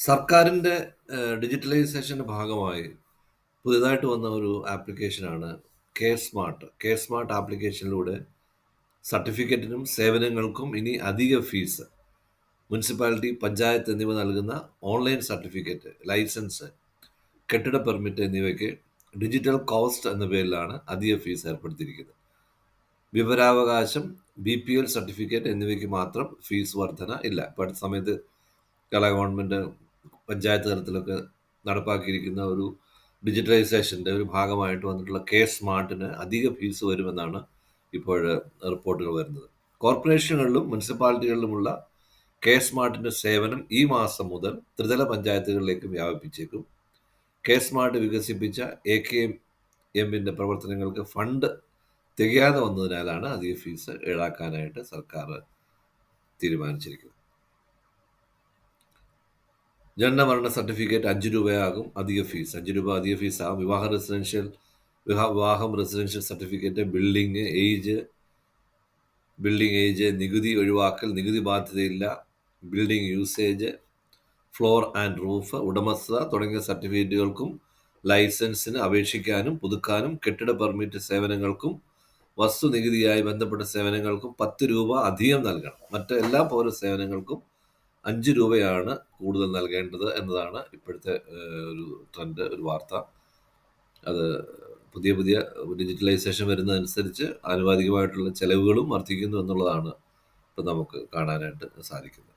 സർക്കാരിൻ്റെ ഡിജിറ്റലൈസേഷൻ്റെ ഭാഗമായി പുതിയതായിട്ട് വന്ന ഒരു ആപ്ലിക്കേഷനാണ് കെയർ സ്മാർട്ട്. കെയർ സ്മാർട്ട് ആപ്ലിക്കേഷനിലൂടെ സർട്ടിഫിക്കറ്റിനും സേവനങ്ങൾക്കും ഇനി അധിക ഫീസ് മുനിസിപ്പാലിറ്റി, പഞ്ചായത്ത് എന്നിവ നൽകുന്ന ഓൺലൈൻ സർട്ടിഫിക്കറ്റ്, ലൈസൻസ്, കെട്ടിട പെർമിറ്റ് എന്നിവയ്ക്ക് ഡിജിറ്റൽ കോസ്റ്റ് എന്ന പേരിലാണ് അധിക ഫീസ് ഏർപ്പെടുത്തിയിരിക്കുന്നത്. വിവരാവകാശം, BPL സർട്ടിഫിക്കറ്റ് എന്നിവയ്ക്ക് മാത്രം ഫീസ് വർധന ഇല്ല. ഇപ്പോൾ അടുത്ത സമയത്ത് കേരള ഗവൺമെൻറ് പഞ്ചായത്ത് തലത്തിലൊക്കെ നടപ്പാക്കിയിരിക്കുന്ന ഒരു ഡിജിറ്റലൈസേഷൻ്റെ ഒരു ഭാഗമായിട്ട് വന്നിട്ടുള്ള കെയർ സ്മാർട്ടിന് അധിക ഫീസ് വരുമെന്നാണ് ഇപ്പോൾ റിപ്പോർട്ടുകൾ വരുന്നത്. കോർപ്പറേഷനുകളിലും മുനിസിപ്പാലിറ്റികളിലുമുള്ള കെയർ സ്മാർട്ടിൻ്റെ സേവനം ഈ മാസം മുതൽ ത്രിതല പഞ്ചായത്തുകളിലേക്ക് വ്യാപിപ്പിച്ചേക്കും. കെയർ സ്മാർട്ട് വികസിപ്പിച്ച AKMൻ്റെ പ്രവർത്തനങ്ങൾക്ക് ഫണ്ട് തികയാതെ വന്നതിനാലാണ് അധിക ഫീസ് ഈടാക്കാനായിട്ട് സർക്കാർ തീരുമാനിച്ചിരിക്കുന്നത്. ജനനമരണ സർട്ടിഫിക്കറ്റ് 5 രൂപയാകും അധിക ഫീസ്. 5 രൂപ അധിക ഫീസാകും. വിവാഹം റെസിഡൻഷ്യൽ സർട്ടിഫിക്കറ്റ്, ബിൽഡിംഗ് ഏജ്, നികുതി ഒഴിവാക്കൽ, നികുതി ബാധ്യതയില്ല, building usage, floor and roof, ഉടമസ്ഥത തുടങ്ങിയ സർട്ടിഫിക്കറ്റുകൾക്കും ലൈസൻസിന് അപേക്ഷിക്കാനും പുതുക്കാനും കെട്ടിട പെർമിറ്റ് സേവനങ്ങൾക്കും വസ്തുനികുതിയായി ബന്ധപ്പെട്ട സേവനങ്ങൾക്കും 10 രൂപ അധികം നൽകണം. മറ്റ് എല്ലാ പൗര സേവനങ്ങൾക്കും 5 രൂപയാണ് കൂടുതൽ നൽകേണ്ടത് എന്നതാണ് ഇപ്പോഴത്തെ ഒരു ട്രെൻഡ്, ഒരു വാർത്ത. അത് പുതിയ ഡിജിറ്റലൈസേഷൻ വരുന്നതനുസരിച്ച് ആനുപാതികമായിട്ടുള്ള ചെലവുകളും വർദ്ധിക്കുന്നു എന്നുള്ളതാണ് ഇപ്പം നമുക്ക് കാണാനായിട്ട് സാധിക്കുന്നത്.